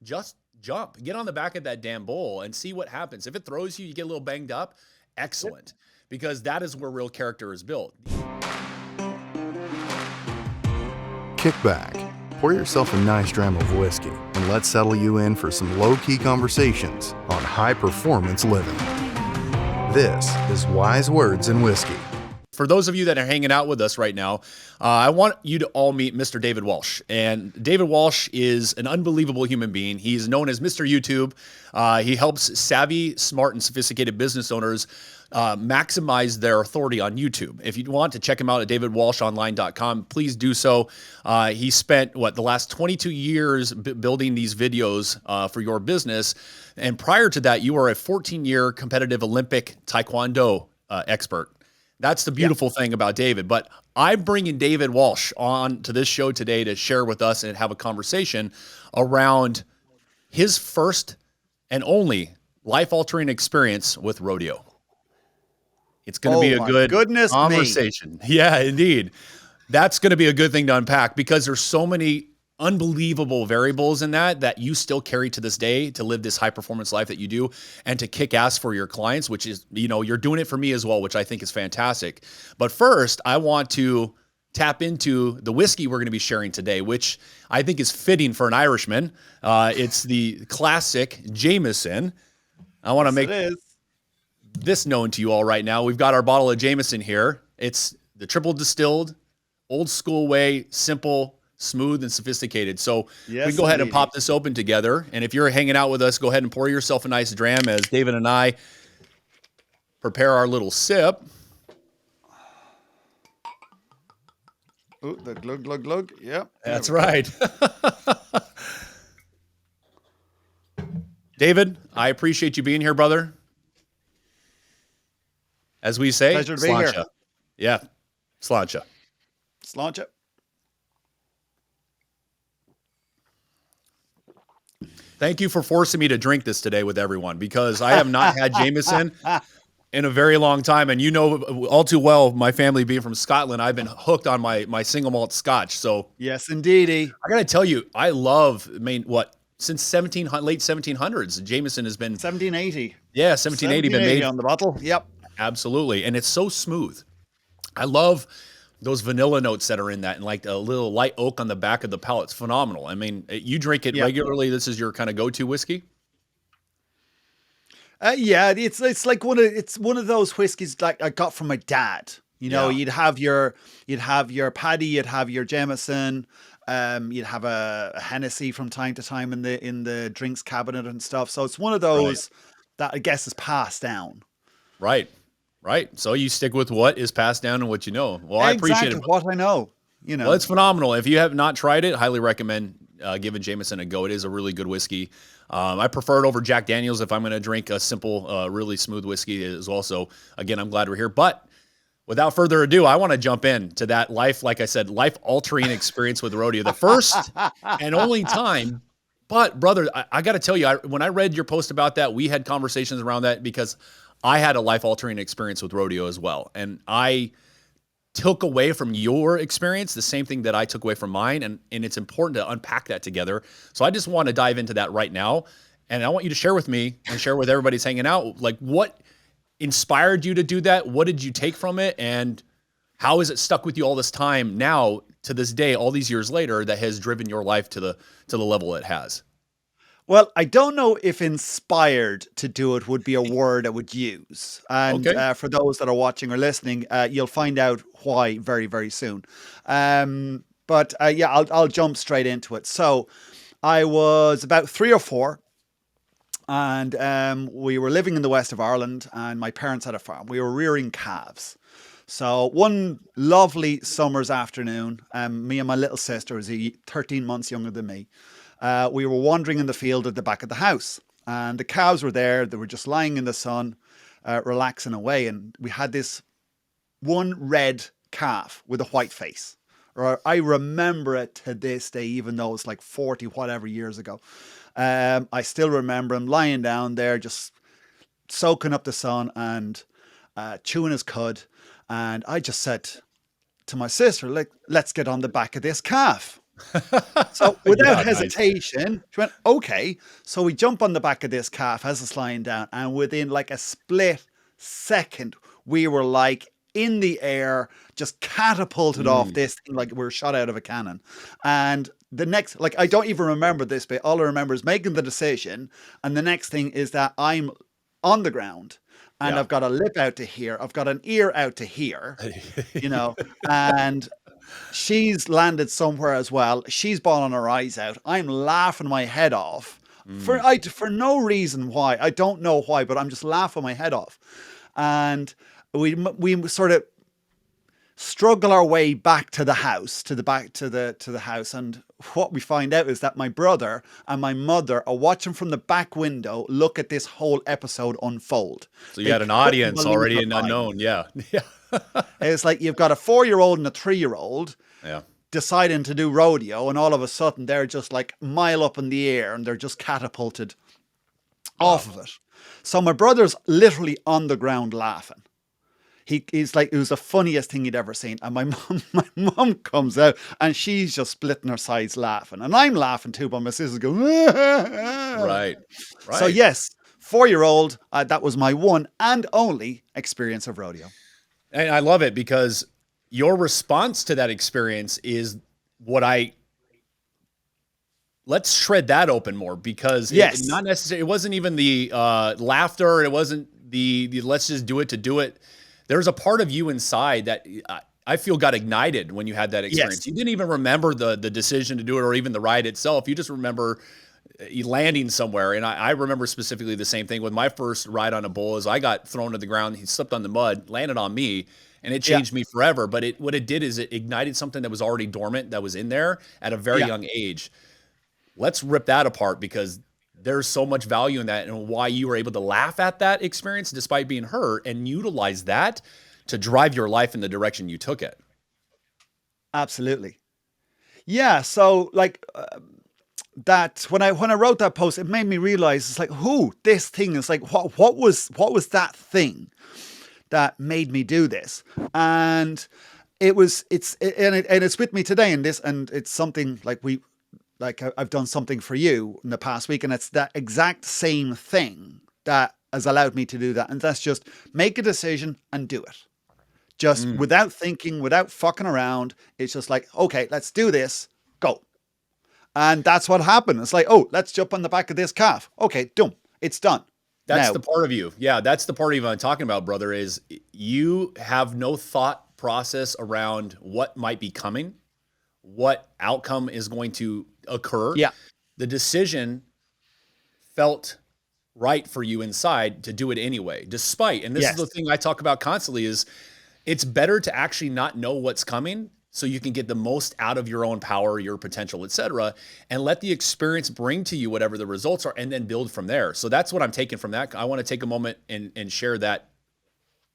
just jump, get on the back of that damn bull and see what happens. If it throws you, you get a little banged up. Excellent. Because that is where real character is built. Kick back, pour yourself a nice dram of whiskey, and let's settle you in for some low-key conversations on high-performance living. This is Wise Words and Whiskey. For those of you that are hanging out with us right now, I want you to all meet Mr. David Walsh. And David Walsh is an unbelievable human being. He's known as Mr. YouTube. He helps savvy, smart, and sophisticated business owners maximize their authority on YouTube. If you want to check him out at davidwalshonline.com, please do so. He spent, the last 22 years building these videos for your business. And prior to that, you were a 14-year competitive Olympic Taekwondo expert. That's the beautiful thing about David. But I'm bringing David Walsh on to this show today to share with us and have a conversation around his first and only life-altering experience with rodeo. It's going to be a good conversation. Yeah, indeed. That's going to be a good thing to unpack because there's so many unbelievable variables in that you still carry to this day to live this high performance life that you do and to kick ass for your clients, which is, you're doing it for me as well, which I think is fantastic. But first, I want to tap into the whiskey we're going to be sharing today, which I think is fitting for an Irishman. It's the classic Jameson. I want to make this known to you all right now. We've got our bottle of Jameson here. It's the triple distilled, old school way, simple, smooth, and sophisticated. So we can go ahead and pop this open together. And if you're hanging out with us, go ahead and pour yourself a nice dram as David and I prepare our little sip. Oh, the glug, glug, glug. Yep. That's right. David, I appreciate you being here, brother. As we say, pleasure to be here. Yeah, sláinte. Sláinte. Thank you for forcing me to drink this today with everyone because I have not had Jameson in a very long time. And you know all too well, my family being from Scotland, I've been hooked on my single malt scotch. So yes, indeedy. I got to tell you, I love, since late 1700s, Jameson has been 1780. Yeah, 1780 been made on the bottle. Yep. Absolutely. And it's so smooth. I love those vanilla notes that are in that and like a little light oak on the back of the palate. It's phenomenal. I mean, you drink it regularly. This is your kind of go-to whiskey? Yeah, it's like one of those whiskeys like I got from my dad. You'd have your Paddy, you'd have your Jameson, you'd have a Hennessy from time to time in the drinks cabinet and stuff. So it's one of those that I guess is passed down. Right. So you stick with what is passed down and what you know. Well, I appreciate it. What I know. Well, it's phenomenal. If you have not tried it, highly recommend giving Jameson a go. It is a really good whiskey. I prefer it over Jack Daniels if I'm going to drink a simple, really smooth whiskey as well. So again, I'm glad we're here. But without further ado, I want to jump into that life-altering experience with rodeo. The first and only time. But brother, I got to tell you, when I read your post about that, we had conversations around that because I had a life-altering experience with rodeo as well. And I took away from your experience the same thing that I took away from mine. And it's important to unpack that together. So I just want to dive into that right now. And I want you to share with me and share with everybody's hanging out, like what inspired you to do that? What did you take from it? And how has it stuck with you all this time now to this day, all these years later, that has driven your life to the level it has? Well, I don't know if inspired to do it would be a word I would use. And for those that are watching or listening, you'll find out why very, very soon. But I'll jump straight into it. So I was about 3 or 4 and we were living in the west of Ireland and my parents had a farm. We were rearing calves. So one lovely summer's afternoon, me and my little sister, who's 13 months younger than me, we were wandering in the field at the back of the house and the cows were there. They were just lying in the sun, relaxing away. And we had this one red calf with a white face. Or I remember it to this day, even though it's like 40 whatever years ago. I still remember him lying down there, just soaking up the sun and chewing his cud. And I just said to my sister, like, let's get on the back of this calf. So without Yeah, nice. hesitation, she went, okay. So we jump on the back of this calf as it's lying down, and within like a split second, we were like in the air, just catapulted off Mm, this thing like we were shot out of a cannon. And the next, like, I don't even remember this bit. All I remember is making the decision. And the next thing is that I'm on the ground and yeah. I've got a lip out to here. I've got an ear out to here, you know, and she's landed somewhere as well. She's bawling her eyes out. I'm laughing my head off Mm, for no reason why. I don't know why, but I'm just laughing my head off. And we sort of struggle our way back to the house, to the house. And what we find out is that my brother and my mother are watching from the back window, look at this whole episode unfold. so you They had an couldn't audience believe already their in eyes. unknown. Yeah. Yeah. It's like you've got a 4-year-old and a 3-year-old Yeah. deciding to do rodeo, and all of a sudden they're just like mile up in the air and they're just catapulted Wow. off of it. So my brother's literally on the ground laughing. He's like, it was the funniest thing he'd ever seen. And my mum comes out and she's just splitting her sides laughing. And I'm laughing too, but my sister's going, Right. So Right. yes, 4-year-old, that was my one and only experience of rodeo. And I love it because your response to that experience is what let's shred that open more because Yes. not necessarily, it wasn't even the laughter. It wasn't the let's just do it to do it. There's a part of you inside that I feel got ignited when you had that experience. Yes. You didn't even remember the decision to do it or even the ride itself. You just remember landing somewhere. And I remember specifically the same thing with my first ride on a bull is I got thrown to the ground. He slipped on the mud, landed on me, and it Yeah. changed me forever. But what it did is it ignited something that was already dormant that was in there at a very Yeah. young age. Let's rip that apart because there's so much value in that and why you were able to laugh at that experience despite being hurt and utilize that to drive your life in the direction you took it. Absolutely. Yeah. So like that when I wrote that post, it made me realize it's like, who this thing is like, what was that thing that made me do this? And it's with me today in this, and it's something like I've done something for you in the past week, and it's that exact same thing that has allowed me to do that. And that's just make a decision and do it. Just without thinking, without fucking around. It's just like, okay, let's do this. Go. And that's what happened. It's like, oh, let's jump on the back of this calf. Okay, done. It's done. That's Now, the part of you. Yeah, that's the part of you I'm talking about, brother, is you have no thought process around what might be coming, what outcome is going to occur. yeah, The decision felt right for you inside to do it anyway, despite, and this is yes, the thing I talk about constantly is it's better to actually not know what's coming so you can get the most out of your own power, your potential, etc., and let the experience bring to you whatever the results are and then build from there. So that's what I'm taking from that. I want to take a moment and share that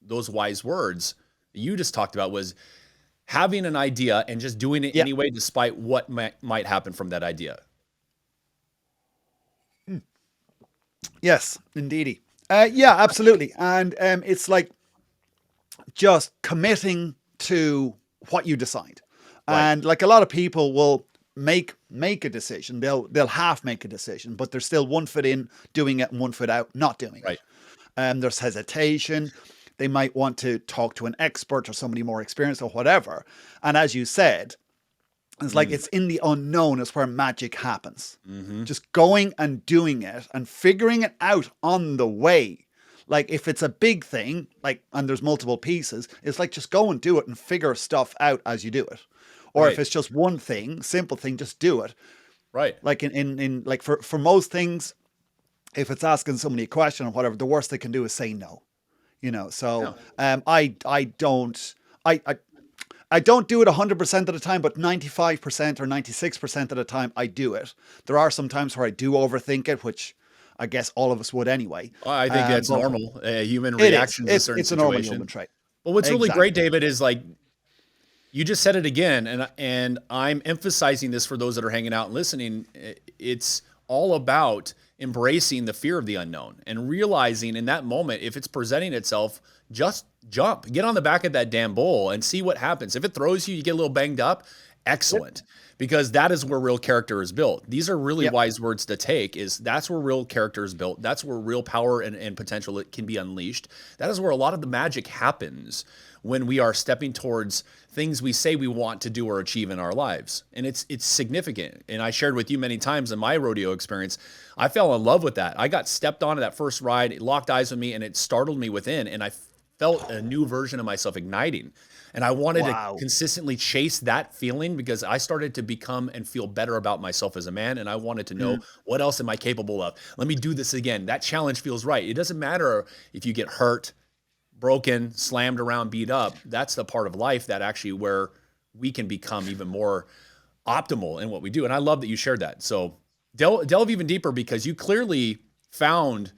those wise words you just talked about was having an idea and just doing it yeah, anyway, despite what might happen from that idea. yes, indeedy. Yeah, absolutely. And it's like just committing to what you decide. Right. And like a lot of people will make a decision. They'll half make a decision, but there's still one foot in doing it and one foot out not doing Right. it. There's hesitation. They might want to talk to an expert or somebody more experienced or whatever. And as you said, it's like it's in the unknown is where magic happens. Just going and doing it and figuring it out on the way. Like if it's a big thing, like, and there's multiple pieces, it's like just go and do it and figure stuff out as you do it. Or if Right. it's just one thing, simple thing, just do it. Right. Like in like for most things, if it's asking somebody a question or whatever, the worst they can do is say no. You know, so I don't do it 100% of the time, but 95% or 96% of the time I do it. There are some times where I do overthink it, which I guess all of us would anyway. Well, I think that's But normal. Human it is. reactions in certain It's a normal situations. human trait. Well, what's really Exactly. great, David, is like you just said it again, and I'm emphasizing this for those that are hanging out and listening. It's all about embracing the fear of the unknown and realizing in that moment, if it's presenting itself, just jump, get on the back of that damn bull and see what happens. If it throws you, you get a little banged up. Excellent. because that is where real character is built. These are really Yep. wise words to take. Is that's where real character is built. That's where real power and potential it can be unleashed. That is where a lot of the magic happens when we are stepping towards things we say we want to do or achieve in our lives. And it's significant. And I shared with you many times in my rodeo experience, I fell in love with that. I got stepped on at that first ride, it locked eyes with me, and it startled me within. And I felt a new version of myself igniting. And I wanted to consistently chase that feeling because I started to become and feel better about myself as a man. And I wanted to know, what else am I capable of? Let me do this again. That challenge feels right. It doesn't matter if you get hurt, broken, slammed around, beat up. That's the part of life that actually where we can become even more optimal in what we do. And I love that you shared that. So delve even deeper, because you clearly found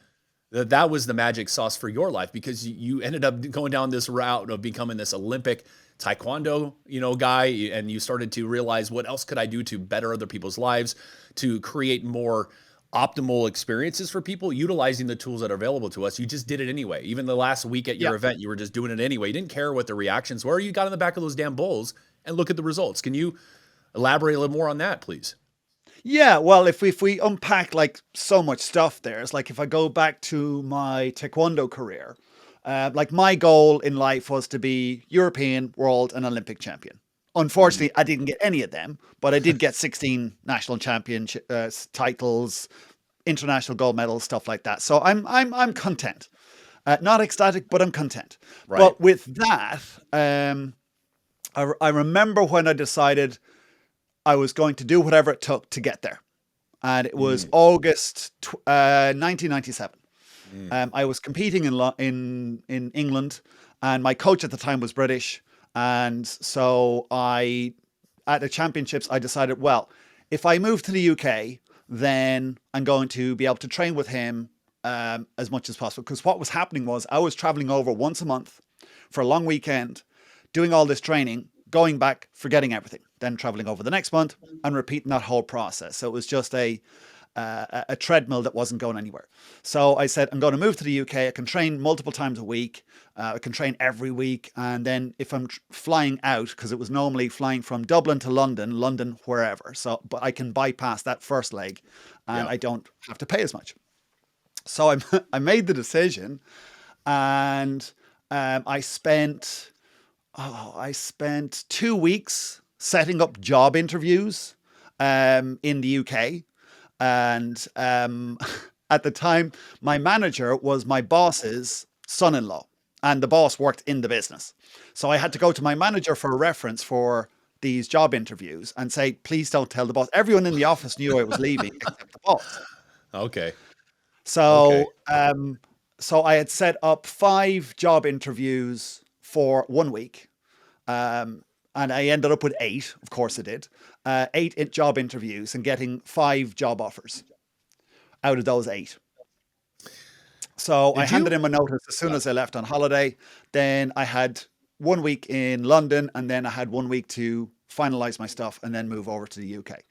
that was the magic sauce for your life, because you ended up going down this route of becoming this Olympic taekwondo, guy. And you started to realize, what else could I do to better other people's lives, to create more optimal experiences for people, utilizing the tools that are available to us. You just did it anyway. Even the last week at your event, you were just doing it anyway. You didn't care what the reactions were. You got in the back of those damn bulls and look at the results. Can you elaborate a little more on that, please? Yeah, well, if we unpack like so much stuff there, it's like if I go back to my taekwondo career, like my goal in life was to be European, world, and Olympic champion. Unfortunately, I didn't get any of them, but I did get 16 national championship titles, international gold medals, stuff like that. So I'm content. Not ecstatic, but I'm content. Right. But with that, I remember when I decided I was going to do whatever it took to get there. And it was August 1997. I was competing in England, and my coach at the time was British. And so at the championships, I decided, well, if I move to the UK, then I'm going to be able to train with him as much as possible. Because what was happening was I was traveling over once a month for a long weekend, doing all this training, going back, forgetting everything, then traveling over the next month and repeating that whole process. So it was just a treadmill that wasn't going anywhere. So I said, I'm going to move to the UK. I can train multiple times a week. I can train every week. And then if I'm flying out, because it was normally flying from Dublin to London, London, wherever. So, but I can bypass that first leg and I don't have to pay as much. So I made the decision, and I spent 2 weeks setting up job interviews in the UK. And at the time, my manager was my boss's son-in-law, and the boss worked in the business. So I had to go to my manager for a reference for these job interviews and say, please don't tell the boss. Everyone in the office knew I was leaving except the boss. Okay. So, so I had set up 5 job interviews for 1 week. And I ended up with 8. Of course I did. 8 job interviews and getting 5 job offers out of those 8. So I handed him a notice as soon as I left on holiday. Then I had 1 week in London, and then I had 1 week to finalize my stuff and then move over to the UK.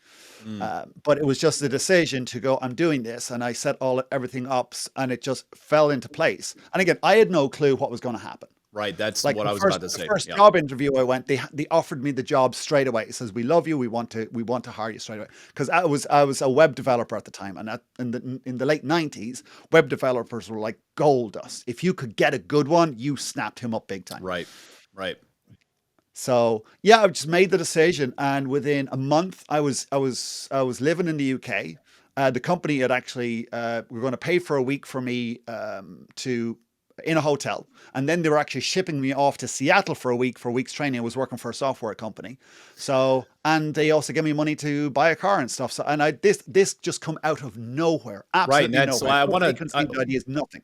But it was just a decision to go, I'm doing this. And I set everything up, and it just fell into place. And again, I had no clue what was going to happen. Right. That's Like what I was about to say. The first job interview I went, they offered me the job straight away. It says, we love you. We want to hire you straight away. Because I was a web developer at the time. And in the late 90s, web developers were like gold dust. If you could get a good one, you snapped him up big time. Right. Right. So yeah, I just made the decision. And within a month, I was living in the UK. The company had actually, were going to pay for a week for me in a hotel, and then they were actually shipping me off to Seattle for a week's training. I was working for a software company, so, and they also gave me money to buy a car and stuff. So, and this just come out of nowhere, absolutely right. nowhere. So I want to ideas, nothing.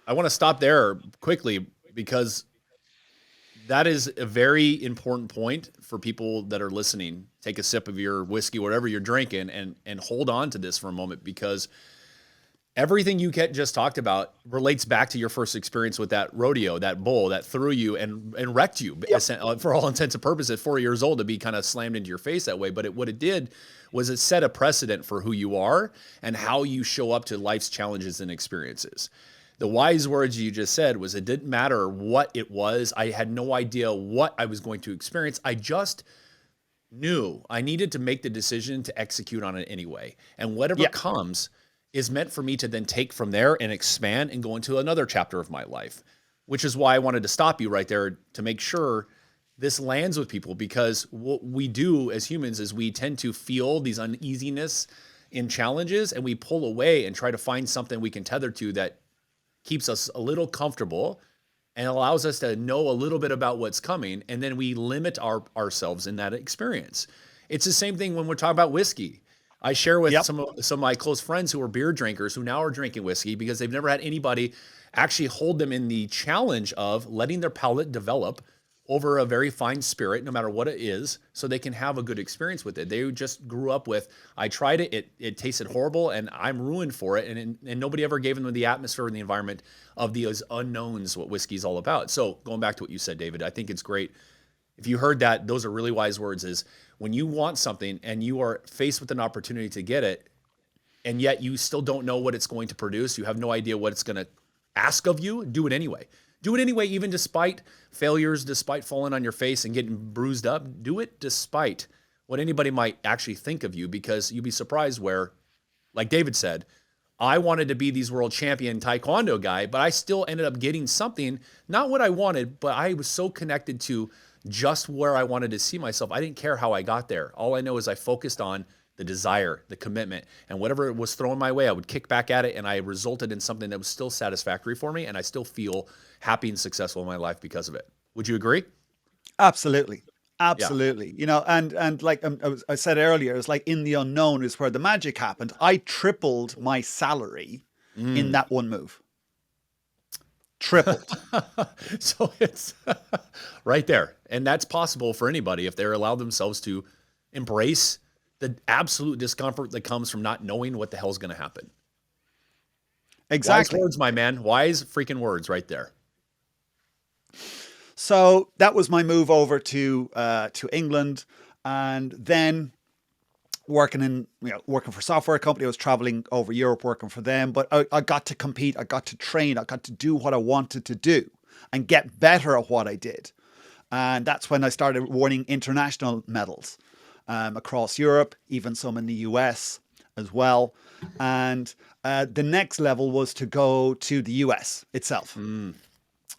I want to stop there quickly, because that is a very important point for people that are listening. Take a sip of your whiskey, whatever you're drinking, and hold on to this for a moment, because everything you just talked about relates back to your first experience with that rodeo, that bull that threw you and wrecked you. Yep. For all intents and purposes, at 4 years old, to be kind of slammed into your face that way. But what it did was it set a precedent for who you are and how you show up to life's challenges and experiences. The wise words you just said was, it didn't matter what it was. I had no idea what I was going to experience. I just knew I needed to make the decision to execute on it anyway. And whatever Yeah. comes is meant for me to then take from there and expand and go into another chapter of my life, which is why I wanted to stop you right there to make sure this lands with people, because what we do as humans is we tend to feel these uneasiness in challenges, and we pull away and try to find something we can tether to that keeps us a little comfortable and allows us to know a little bit about what's coming, and then we limit ourselves in that experience. It's the same thing when we're talking about whiskey. I share with some of my close friends who are beer drinkers who now are drinking whiskey because they've never had anybody actually hold them in the challenge of letting their palate develop over a very fine spirit, no matter what it is, so they can have a good experience with it. They just grew up with, I tried it, it tasted horrible, and I'm ruined for it. And nobody ever gave them the atmosphere and the environment of these unknowns, what whiskey's all about. So going back to what you said, David, I think it's great. If you heard that, those are really wise words, is when you want something and you are faced with an opportunity to get it, and yet you still don't know what it's going to produce, you have no idea what it's going to ask of you, do it anyway. Do it anyway, even despite failures, despite falling on your face and getting bruised up. Do it despite what anybody might actually think of you, because you'd be surprised where, like David said, I wanted to be these world champion taekwondo guy, but I still ended up getting something, not what I wanted, but I was so connected to just where I wanted to see myself. I didn't care how I got there. All I know is I focused on the desire, the commitment, and whatever was thrown my way, I would kick back at it, and I resulted in something that was still satisfactory for me, and I still feel happy and successful in my life because of it. Would you agree? Absolutely. Absolutely. You know, and like I said earlier, it's like in the unknown is where the magic happened. I tripled my salary in that one move. Tripled. So it's right there. And that's possible for anybody if they allow themselves to embrace the absolute discomfort that comes from not knowing what the hell's going to happen. Exactly. Wise words, my man. Wise freaking words right there. So that was my move over to England, and then working for a software company. I was traveling over Europe working for them, but I got to compete. I got to train. I got to do what I wanted to do and get better at what I did. And that's when I started winning international medals across Europe, even some in the US as well. And the next level was to go to the US itself.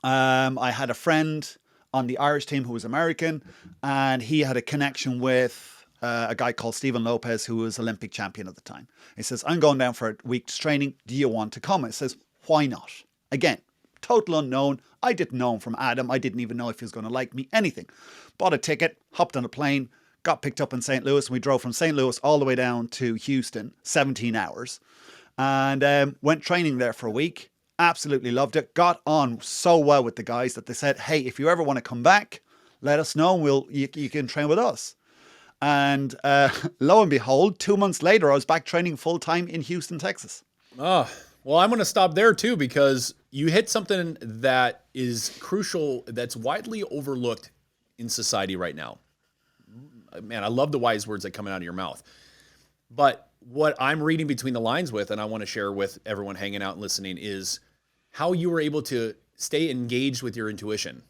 I had a friend on the Irish team who was American, and he had a connection with a guy called Stephen Lopez, who was Olympic champion at the time. He says, I'm going down for a week's training. Do you want to come? I says, why not? Again, total unknown. I didn't know him from Adam. I didn't even know if he was going to like me, anything. Bought a ticket, hopped on a plane, got picked up in St. Louis, and we drove from St. Louis all the way down to Houston, 17 hours, and went training there for a week. Absolutely loved it. Got on so well with the guys that they said, hey, if you ever want to come back, let us know. You can train with us. And lo and behold, 2 months later, I was back training full time in Houston, Texas. Oh, well, I'm going to stop there too, because you hit something that is crucial, that's widely overlooked in society right now. Man, I love the wise words that come out of your mouth. But what I'm reading between the lines with, and I want to share with everyone hanging out and listening, is how you were able to stay engaged with your intuition.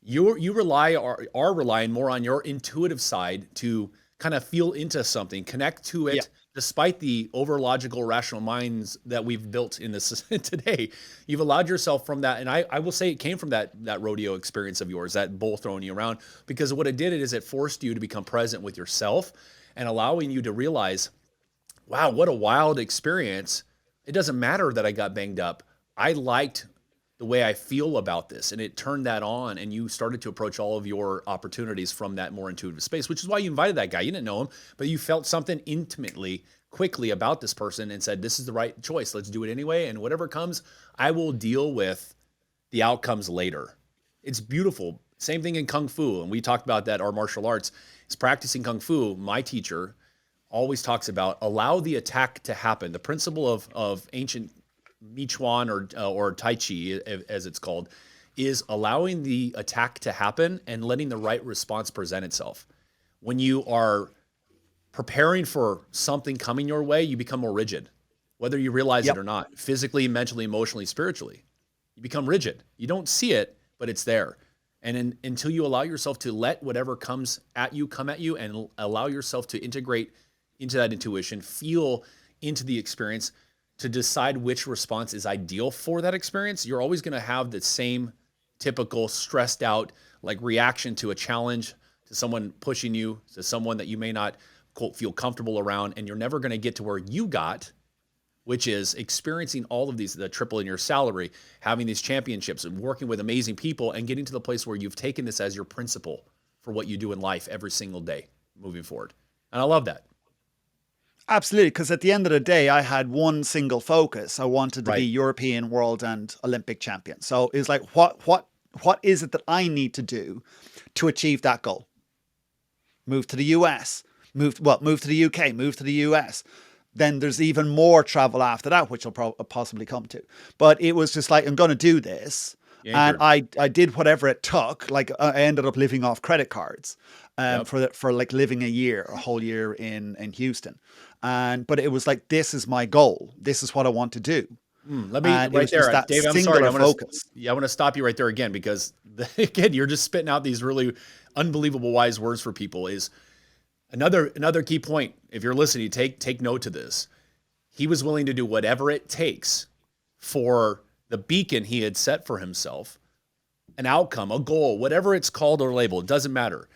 You are relying more on your intuitive side to kind of feel into something, connect to it, despite the over logical, rational minds that we've built in this today. You've allowed yourself from that, and I will say it came from that rodeo experience of yours, that bull throwing you around, because what it did is it forced you to become present with yourself and allowing you to realize, wow, what a wild experience. It doesn't matter that I got banged up. I liked the way I feel about this, and it turned that on, and you started to approach all of your opportunities from that more intuitive space, which is why you invited that guy. You didn't know him, but you felt something intimately, quickly about this person and said, this is the right choice. Let's do it anyway. And whatever comes, I will deal with the outcomes later. It's beautiful. Same thing in Kung Fu. And we talked about that, our martial arts is practicing Kung Fu. My teacher always talks about allow the attack to happen. The principle of ancient Michuan or Tai Chi, as it's called, is allowing the attack to happen and letting the right response present itself. When you are preparing for something coming your way, you become more rigid, whether you realize it or not, physically, mentally, emotionally, spiritually. You become rigid. You don't see it, but it's there. Until you allow yourself to let whatever comes at you come at you, and allow yourself to integrate into that intuition, feel into the experience to decide which response is ideal for that experience, you're always going to have the same typical stressed out like reaction to a challenge, to someone pushing you, to someone that you may not quote feel comfortable around, and you're never going to get to where you got, which is experiencing all of these, the triple in your salary, having these championships and working with amazing people, and getting to the place where you've taken this as your principle for what you do in life every single day moving forward. And I love that. Absolutely, because at the end of the day, I had one single focus. I wanted to Right. be European, world, and Olympic champion. So it's like, what is it that I need to do to achieve that goal? Move to the US, move to the UK, move to the US. Then there's even more travel after that, which I'll possibly come to. But it was just like, I'm going to do this. And I did whatever it took. Like I ended up living off credit cards for like living a whole year in Houston. But it was like, this is my goal. This is what I want to do. Let me right there, Dave. I'm sorry. I want to stop you right there again, because again, you're just spitting out these really unbelievable wise words for people. Is another key point. If you're listening, take note to this. He was willing to do whatever it takes for the beacon he had set for himself, an outcome, a goal, whatever it's called or labeled, it doesn't matter.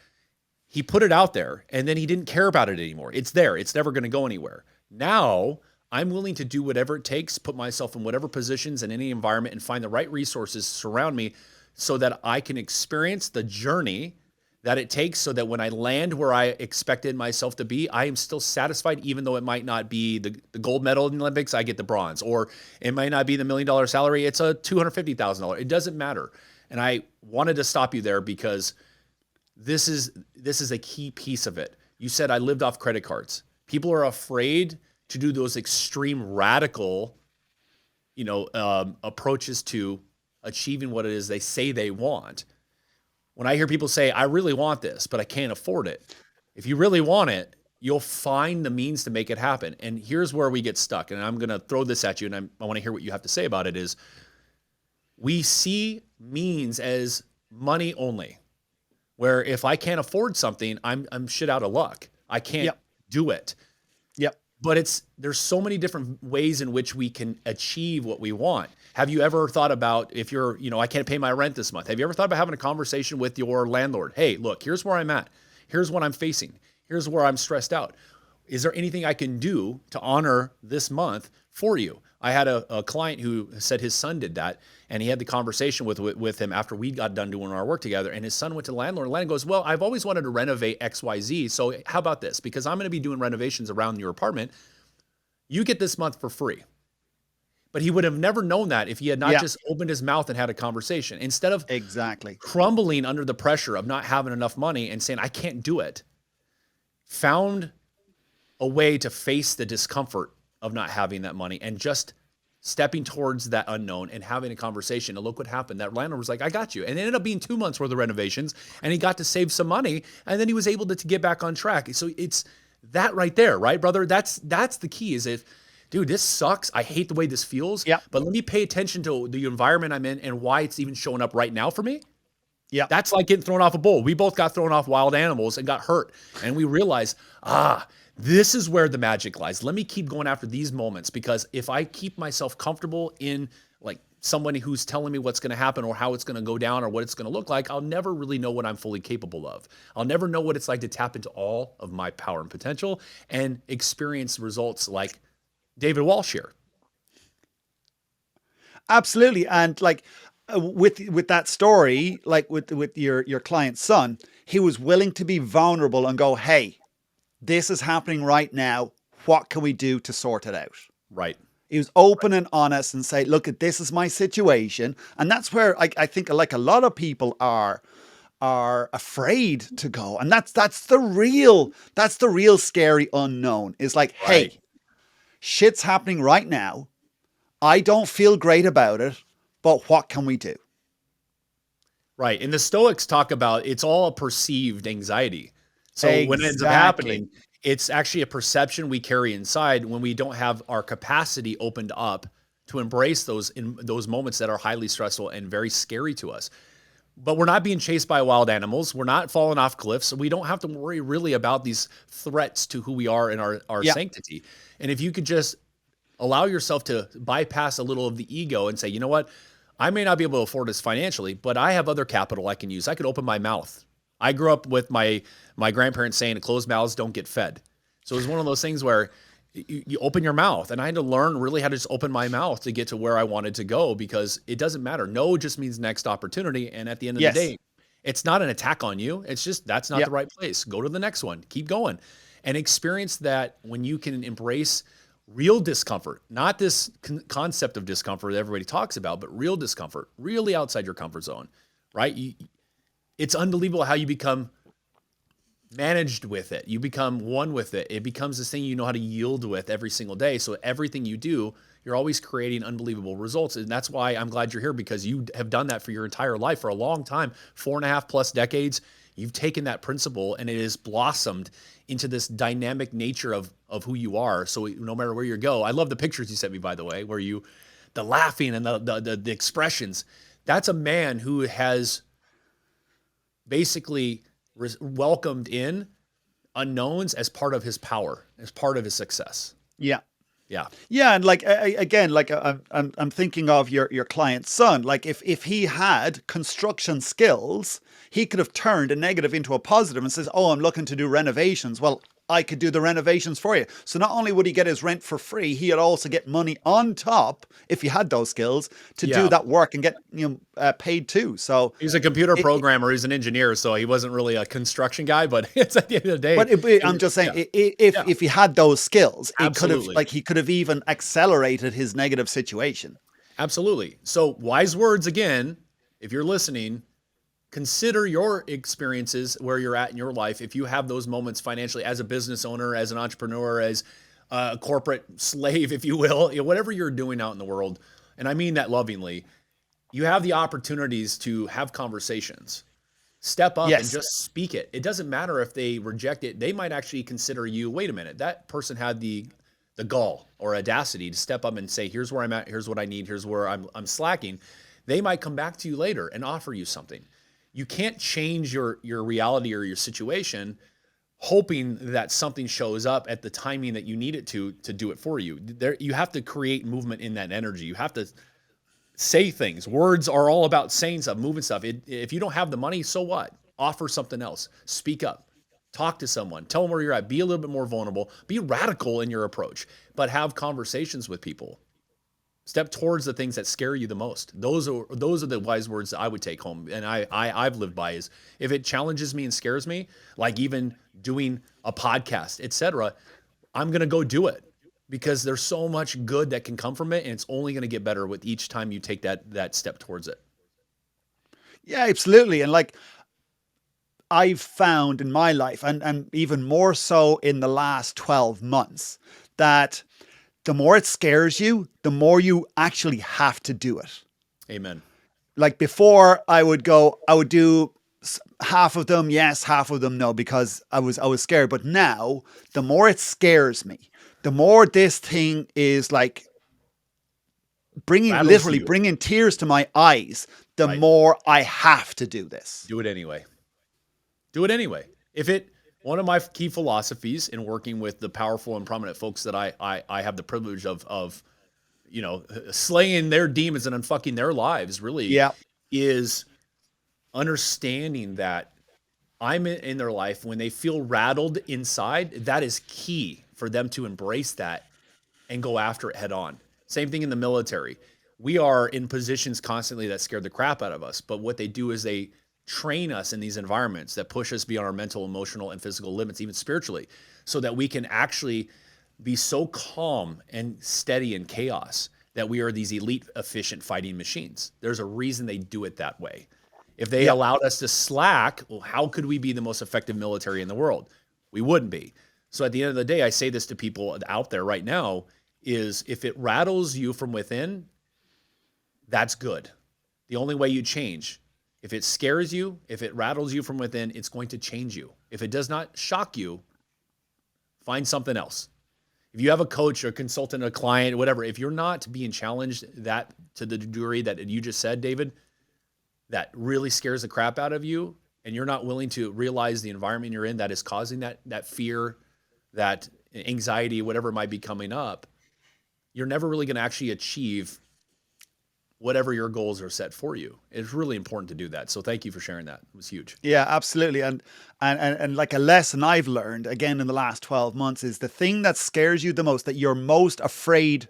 He put it out there, and then he didn't care about it anymore. It's there. It's never going to go anywhere. Now I'm willing to do whatever it takes, put myself in whatever positions in any environment, and find the right resources to surround me so that I can experience the journey that it takes, so that when I land where I expected myself to be, I am still satisfied, even though it might not be the gold medal in the Olympics, I get the bronze, or it might not be the $1 million salary, it's a $250,000. It doesn't matter. And I wanted to stop you there because this is a key piece of it. You said I lived off credit cards. People are afraid to do those extreme radical, approaches to achieving what it is they say they want. When I hear people say, I really want this, but I can't afford it. If you really want it, you'll find the means to make it happen. And here's where we get stuck. And I'm going to throw this at you, and I want to hear what you have to say about it. Is we see means as money only, where if I can't afford something, I'm shit out of luck. I can't do it. Yep. But there's so many different ways in which we can achieve what we want. Have you ever thought about, if you're, I can't pay my rent this month. Have you ever thought about having a conversation with your landlord? Hey, look, here's where I'm at. Here's what I'm facing. Here's where I'm stressed out. Is there anything I can do to honor this month for you? I had a client who said his son did that, and he had the conversation with him after we got done doing our work together, and his son went to the landlord, and the landlord goes, well, I've always wanted to renovate XYZ, so how about this? Because I'm going to be doing renovations around your apartment. You get this month for free. But he would have never known that if he had not just opened his mouth and had a conversation. Instead of crumbling under the pressure of not having enough money and saying, I can't do it, found a way to face the discomfort of not having that money and just stepping towards that unknown and having a conversation. And look what happened. That landlord was like, I got you. And it ended up being 2 months worth of renovations, and he got to save some money, and then he was able to get back on track. So it's that right there, right, brother? That's the key. Is if, dude, this sucks. I hate the way this feels. Yeah. But let me pay attention to the environment I'm in and why it's even showing up right now for me. Yeah. That's like getting thrown off a bull. We both got thrown off wild animals and got hurt. And we realized, this is where the magic lies. Let me keep going after these moments, because if I keep myself comfortable in like somebody who's telling me what's going to happen or how it's going to go down or what it's going to look like, I'll never really know what I'm fully capable of. I'll never know what it's like to tap into all of my power and potential and experience results like David Walsh here. Absolutely. And like with that story, like with your client's son, he was willing to be vulnerable and go, hey, this is happening right now. What can we do to sort it out? Right. He was open and honest and say, look, this is my situation. And that's where I think like a lot of people are afraid to go. And that's the real scary unknown, is like, hey, shit's happening right now. I don't feel great about it, but what can we do? Right. And the Stoics talk about it's all a perceived anxiety. So when it ends up happening, it's actually a perception we carry inside when we don't have our capacity opened up to embrace those moments that are highly stressful and very scary to us. but we're not being chased by wild animals. We're not falling off cliffs. So we don't have to worry really about these threats to who we are and our Yeah. sanctity. And if you could just allow yourself to bypass a little of the ego and say, you know what, I may not be able to afford this financially, but I have other capital I can use. I could open my mouth. I grew up with my grandparents saying closed mouths don't get fed. So it was one of those things where you open your mouth, and I had to learn really how to just open my mouth to get to where I wanted to go, because it doesn't matter. No just means next opportunity. And at the end of Yes. the day, it's not an attack on you. It's just, that's not the right place. Go to the next one, keep going, and experience that when you can embrace real discomfort, not this concept of discomfort that everybody talks about, but real discomfort, really outside your comfort zone, right? It's unbelievable how you become managed with it. You become one with it. It becomes this thing you know how to yield with every single day. So everything you do, you're always creating unbelievable results. And that's why I'm glad you're here, because you have done that for your entire life, for a long time, 4.5+ decades. You've taken that principle and it has blossomed into this dynamic nature of who you are. So no matter where you go, I love the pictures you sent me, by the way, where the laughing and the expressions. That's a man who has basically welcomed in unknowns as part of his power, as part of his success. Yeah. Yeah. Yeah, and like again, like I'm thinking of your client's son. Like if he had construction skills, he could have turned a negative into a positive and says, "Oh, I'm looking to do renovations." Well, I could do the renovations for you. So not only would he get his rent for free, he'd also get money on top if he had those skills to do that work and get paid too. So he's a computer programmer. He's an engineer, so he wasn't really a construction guy. But it's at the end of the day. But I'm just saying, if he had those skills, Absolutely. he could have even accelerated his negative situation. Absolutely. So wise words again. If you're listening, consider your experiences where you're at in your life. If you have those moments financially, as a business owner, as an entrepreneur, as a corporate slave, if you will, whatever you're doing out in the world, and I mean that lovingly, you have the opportunities to have conversations. Step up and just speak it. It doesn't matter if they reject it. They might actually consider you, wait a minute, that person had the gall or audacity to step up and say, here's where I'm at, here's what I need, here's where I'm slacking. They might come back to you later and offer you something. You can't change your reality or your situation hoping that something shows up at the timing that you need it to do it for you. You have to create movement in that energy. You have to say things. Words are all about saying stuff, moving stuff. If you don't have the money, so what? Offer something else. Speak up. Talk to someone. Tell them where you're at. Be a little bit more vulnerable. Be radical in your approach, but have conversations with people. Step towards the things that scare you the most. Those are the wise words that I would take home. And I've lived by is, if it challenges me and scares me, like even doing a podcast, etc., I'm going to go do it, because there's so much good that can come from it. And it's only going to get better with each time you take that step towards it. Yeah, absolutely. And like I've found in my life, and even more so in the last 12 months, that the more it scares you, the more you actually have to do it. Amen. Like before, I would do half of them yes, half of them no, because I was scared. But now, the more it scares me, the more this thing is like bringing tears to my eyes, the more I have to do this. Do it anyway. Do it anyway. One of my key philosophies in working with the powerful and prominent folks that I have the privilege of slaying their demons and unfucking their lives really is understanding that I'm in their life when they feel rattled inside. That is key for them to embrace that and go after it head on. Same thing in the military. We are in positions constantly that scare the crap out of us, but what they do is they train us in these environments that push us beyond our mental, emotional, and physical limits, even spiritually, so that we can actually be so calm and steady in chaos that we are these elite, efficient fighting machines. There's a reason they do it that way. If they allowed us to slack, well, how could we be the most effective military in the world? We wouldn't be. So at the end of the day, I say this to people out there right now, is if it rattles you from within, that's good. The only way you change. If it scares you, if it rattles you from within, it's going to change you. If it does not shock you, find something else. If you have a coach or a consultant, a client, whatever, if you're not being challenged that to the degree that you just said, David, that really scares the crap out of you, and you're not willing to realize the environment you're in that is causing that fear, that anxiety, whatever might be coming up, you're never really going to actually achieve whatever your goals are set for you. It's really important to do that. So thank you for sharing that. It was huge. Yeah, absolutely. And like a lesson I've learned again in the last 12 months is the thing that scares you the most, that you're most afraid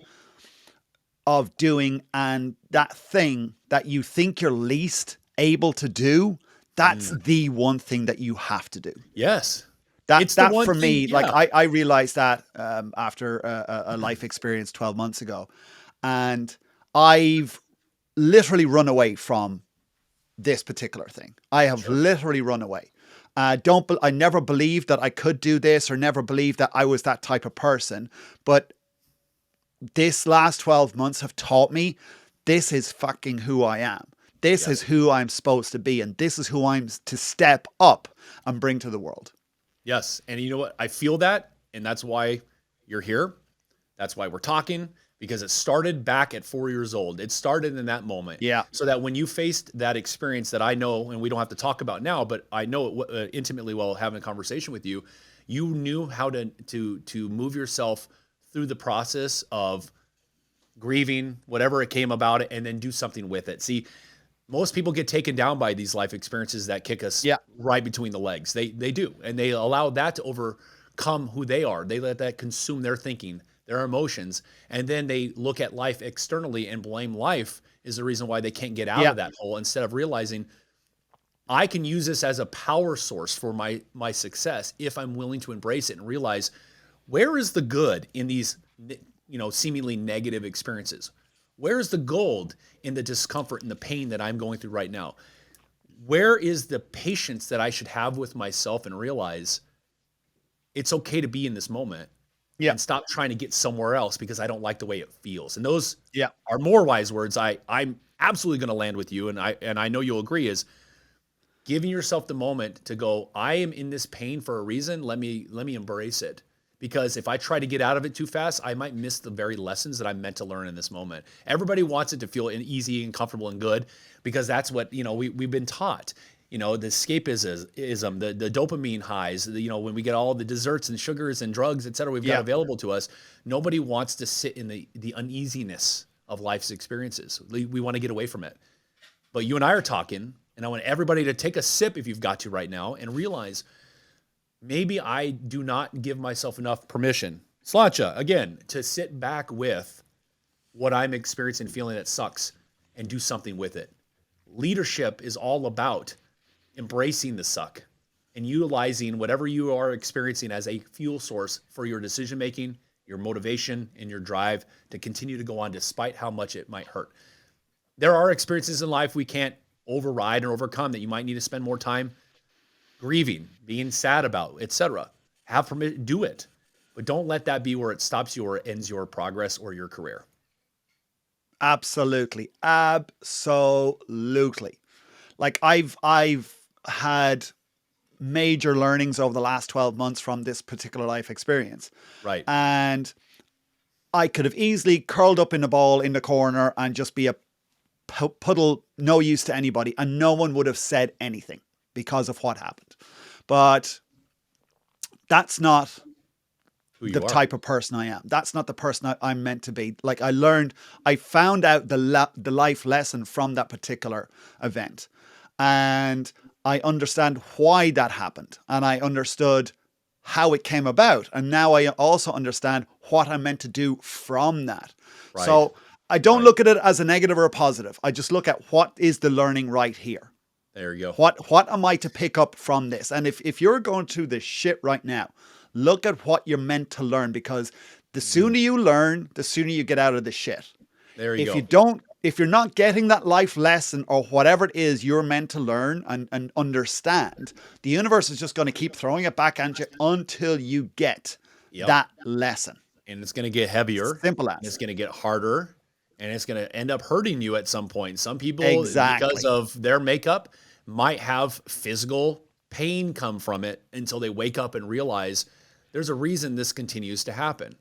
of doing, and that thing that you think you're least able to do, that's the one thing that you have to do. Yes. That's the that one for thing, me. yeah. Like I realized that after a life experience 12 months ago, and I've literally run away from this particular thing. I have literally run away. I never believed that I could do this, or never believed that I was that type of person. But this last 12 months have taught me this is fucking who I am. This is who I'm supposed to be. And this is who I'm to step up and bring to the world. Yes. And you know what? I feel that. And that's why you're here. That's why we're talking, because it started back at 4 years old. It started in that moment. Yeah. So that when you faced that experience that I know, and we don't have to talk about now, but I know it intimately while having a conversation with you, you knew how to move yourself through the process of grieving, whatever it came about it, and then do something with it. See, most people get taken down by these life experiences that kick us right between the legs. They do. And they allow that to overcome who they are. They let that consume their thinking, their emotions. And then they look at life externally and blame life is the reason why they can't get out of that hole, instead of realizing I can use this as a power source for my success if I'm willing to embrace it and realize, where is the good in these, seemingly negative experiences? Where is the gold in the discomfort and the pain that I'm going through right now? Where is the patience that I should have with myself and realize it's okay to be in this moment and stop trying to get somewhere else because I don't like the way it feels? And those are more wise words. I'm absolutely going to land with you, and I know you'll agree, is giving yourself the moment to go, I am in this pain for a reason. Let me embrace it. Because if I try to get out of it too fast, I might miss the very lessons that I'm meant to learn in this moment. Everybody wants it to feel easy and comfortable and good, because that's what, we've been taught. The escapism, the dopamine highs, when we get all the desserts and sugars and drugs, et cetera, we've got available to us. Nobody wants to sit in the uneasiness of life's experiences. We want to get away from it. But you and I are talking, and I want everybody to take a sip, if you've got to right now, and realize, maybe I do not give myself enough permission, Sláinte, again, to sit back with what I'm experiencing, feeling that sucks, and do something with it. Leadership is all about embracing the suck and utilizing whatever you are experiencing as a fuel source for your decision-making, your motivation, and your drive to continue to go on despite how much it might hurt. There are experiences in life we can't override or overcome that you might need to spend more time grieving, being sad about, etc. Have permission, do it. But don't let that be where it stops you or ends your progress or your career. Absolutely. Absolutely. Like I've had major learnings over the last 12 months from this particular life experience. Right. And I could have easily curled up in a ball in the corner and just be a puddle, no use to anybody, and no one would have said anything because of what happened. But that's not the type of person I am. That's not the person I'm meant to be. Like I found out the life lesson from that particular event, and I understand why that happened, and I understood how it came about. And now I also understand what I'm meant to do from that. Right. So I don't look at it as a negative or a positive. I just look at what is the learning right here. There you go. What am I to pick up from this? And if you're going through this shit right now, look at what you're meant to learn, because the sooner you learn, the sooner you get out of the shit. There you go. If you're not getting that life lesson or whatever it is you're meant to learn and understand, the universe is just going to keep throwing it back at you until you get that lesson. And it's going to get heavier. Simple as. It's going to get harder, and it's going to end up hurting you at some point. Some people, because of their makeup, might have physical pain come from it until they wake up and realize there's a reason this continues to happen.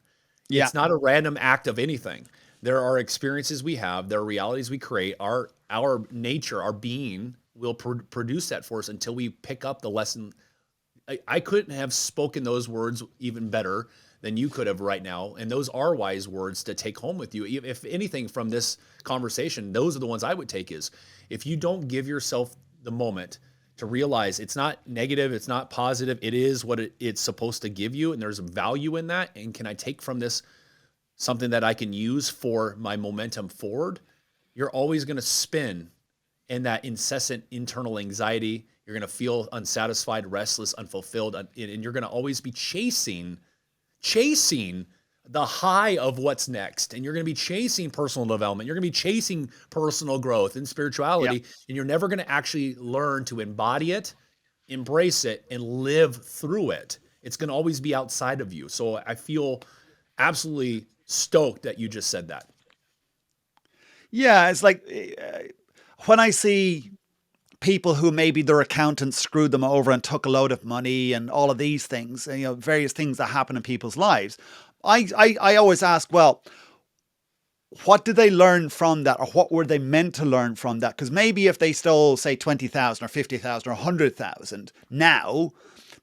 It's not a random act of anything. There are experiences we have, there are realities we create. Our nature, our being will produce that for us until we pick up the lesson. I couldn't have spoken those words even better than you could have right now. And those are wise words to take home with you. If anything from this conversation, those are the ones I would take is if you don't give yourself the moment to realize it's not negative, it's not positive, it is what it's supposed to give you. And there's value in that. And can I take from this something that I can use for my momentum forward? You're always going to spin in that incessant internal anxiety. You're going to feel unsatisfied, restless, unfulfilled, and you're going to always be chasing the high of what's next. And you're going to be chasing personal development. You're going to be chasing personal growth and spirituality. And you're never going to actually learn to embody it, embrace it, and live through it. It's going to always be outside of you. So I feel absolutely stoked that you just said that. Yeah, it's like when I see people who maybe their accountant screwed them over and took a load of money and all of these things, and, various things that happen in people's lives. I always ask, well, what did they learn from that, or what were they meant to learn from that? Because maybe if they stole, say, 20,000 or 50,000 or 100,000, now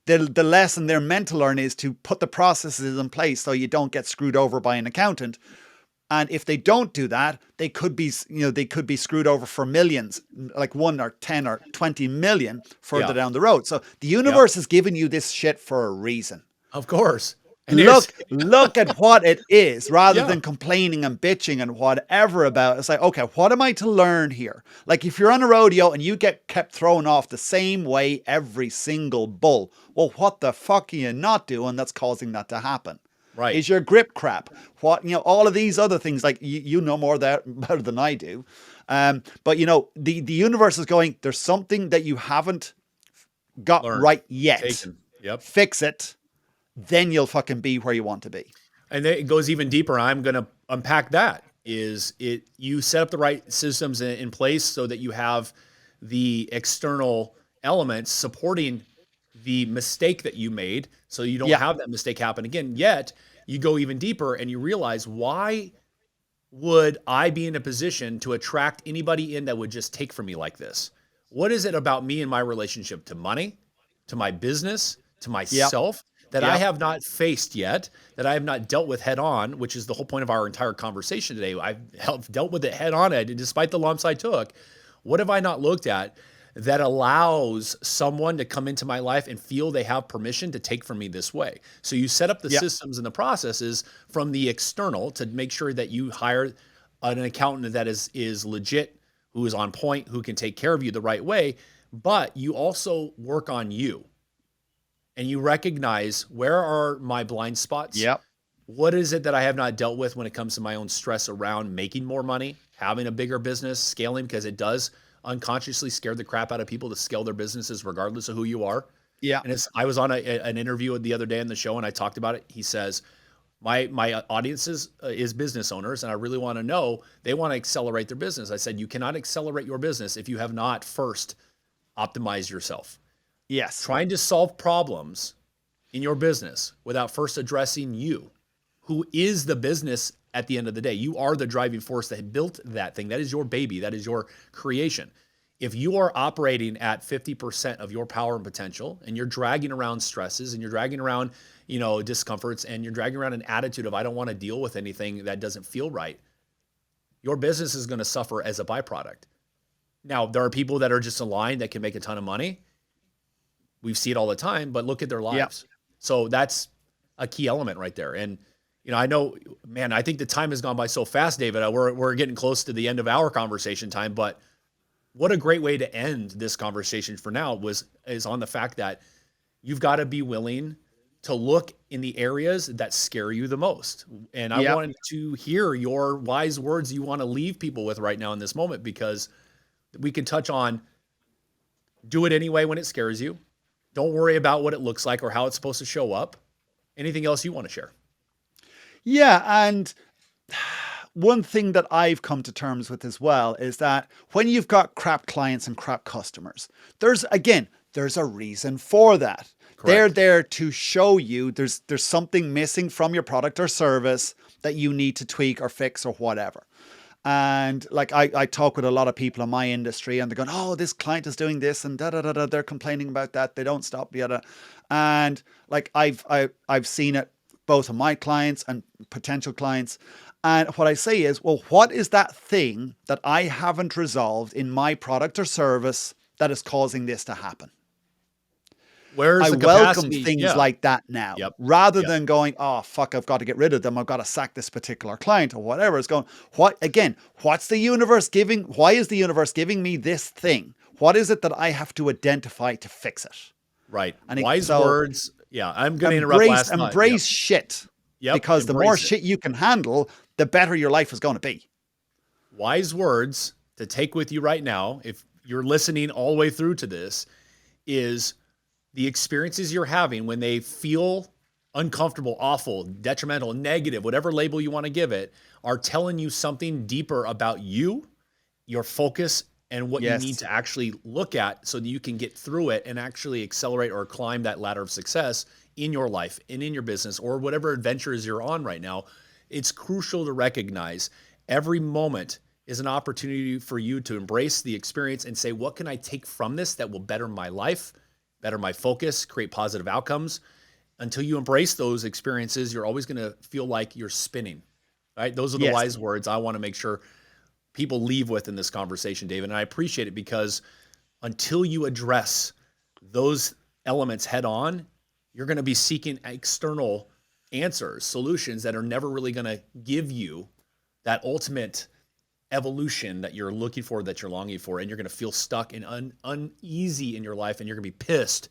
the lesson they're meant to learn is to put the processes in place so you don't get screwed over by an accountant. And if they don't do that, they could be screwed over for millions, like 1 or 10 or 20 million further down the road. So the universe is giving you this shit for a reason. Of course. And look at what it is, rather than complaining and bitching and whatever about it. It's like, okay, what am I to learn here? Like if you're on a rodeo and you get kept thrown off the same way every single bull, well, what the fuck are you not doing that's causing that to happen? Right. Is your grip crap? What, all of these other things, like you know more better than I do. But the universe is going, there's something that you haven't got right yet. Yep. Fix it. Then you'll fucking be where you want to be. And then it goes even deeper. I'm going to unpack that. You set up the right systems in place so that you have the external elements supporting the mistake that you made, so you don't have that mistake happen again. Yet you go even deeper and you realize, why would I be in a position to attract anybody in that would just take from me like this? What is it about me and my relationship to money, to my business, to myself that I have not faced yet, that I have not dealt with head on, which is the whole point of our entire conversation today. I've dealt with it head on, and despite the lumps I took, what have I not looked at that allows someone to come into my life and feel they have permission to take from me this way? So you set up the systems and the processes from the external to make sure that you hire an accountant that is legit, who is on point, who can take care of you the right way. But you also work on you, and you recognize, where are my blind spots? Yep. What is it that I have not dealt with when it comes to my own stress around making more money, having a bigger business, scaling, because it does unconsciously scare the crap out of people to scale their businesses regardless of who you are. Yeah. And I was on an interview the other day on the show, and I talked about it. He says, my audience is business owners, and I really want to know, they want to accelerate their business. I said, you cannot accelerate your business if you have not first optimized yourself. Yes. Trying to solve problems in your business without first addressing you, who is the business at the end of the day. You are the driving force that built that thing. That is your baby. That is your creation. If you are operating at 50% of your power and potential, and you're dragging around stresses, and you're dragging around, discomforts, and you're dragging around an attitude of, I don't want to deal with anything that doesn't feel right, your business is going to suffer as a byproduct. Now, there are people that are just aligned that can make a ton of money. We see it all the time, but look at their lives. Yep. So that's a key element right there. And, I know, man, I think the time has gone by so fast, David. We're getting close to the end of our conversation time, but what a great way to end this conversation for now is on the fact that you've got to be willing to look in the areas that scare you the most. And I wanted to hear your wise words you want to leave people with right now in this moment, because we can touch on, do it anyway when it scares you. Don't worry about what it looks like or how it's supposed to show up. Anything else you want to share? Yeah. And one thing that I've come to terms with as well is that when you've got crap clients and crap customers, there's a reason for that. Correct. They're there to show you there's something missing from your product or service. that you need to tweak or fix or whatever. And like I talk with a lot of people in my industry, and they're going, "Oh, this client is doing this, and da da da da." They're complaining about that. They don't stop, yada. And like I've seen it both of my clients and potential clients. And what I say is, well, what is that thing that I haven't resolved in my product or service that is causing this to happen? Where's I the welcome capacity? things Yeah. like that now, Yep. rather Yep. than going, "Oh fuck, I've got to get rid of them. I've got to sack this particular client or whatever." It's going, what again? What's the universe giving? Why is the universe giving me this thing? What is it that I have to identify to fix it? Right. And Wise so words. Yeah. I'm going to interrupt last night. embrace shit, Yep. because the more Embrace it. shit you can handle, the better your life is going to be. Wise words to take with you right now, if you're listening all the way through to this, is the experiences you're having when they feel uncomfortable, awful, detrimental, negative, whatever label you want to give it, are telling you something deeper about you, your focus, and what Yes. you need to actually look at so that you can get through it and actually accelerate or climb that ladder of success in your life and in your business or whatever adventures you're on right now. It's crucial to recognize every moment is an opportunity for you to embrace the experience and say, what can I take from this that will better my life, better my focus, create positive outcomes? Until you embrace those experiences, you're always going to feel like you're spinning, right? Those are the Yes. wise words I want to make sure people leave with in this conversation, David. And I appreciate it because until you address those elements head on, you're going to be seeking external answers, solutions that are never really going to give you that ultimate evolution that you're looking for, that you're longing for. And you're going to feel stuck and uneasy in your life, and you're going to be pissed.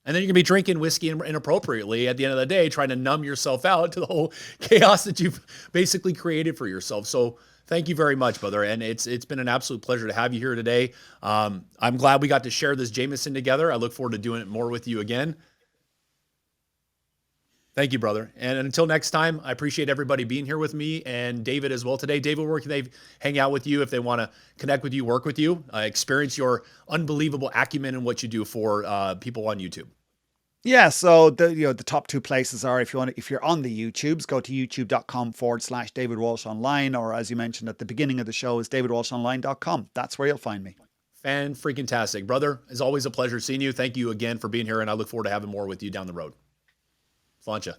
And then you're going to be drinking whiskey inappropriately at the end of the day, trying to numb yourself out to the whole chaos that you've basically created for yourself. So thank you very much, brother. And it's been an absolute pleasure to have you here today. I'm glad we got to share this Jameson together. I look forward to doing it more with you again. Thank you, brother. And until next time, I appreciate everybody being here with me and David as well today. David, where can they hang out with you if they want to connect with you, work with you, experience your unbelievable acumen in what you do for people on YouTube? Yeah, so the top two places are, if you're on the YouTubes, go to youtube.com/David Walsh Online, or as you mentioned at the beginning of the show, is davidwalshonline.com. That's where you'll find me. Fan-freaking-tastic. Brother, it's always a pleasure seeing you. Thank you again for being here, and I look forward to having more with you down the road. Sláinte.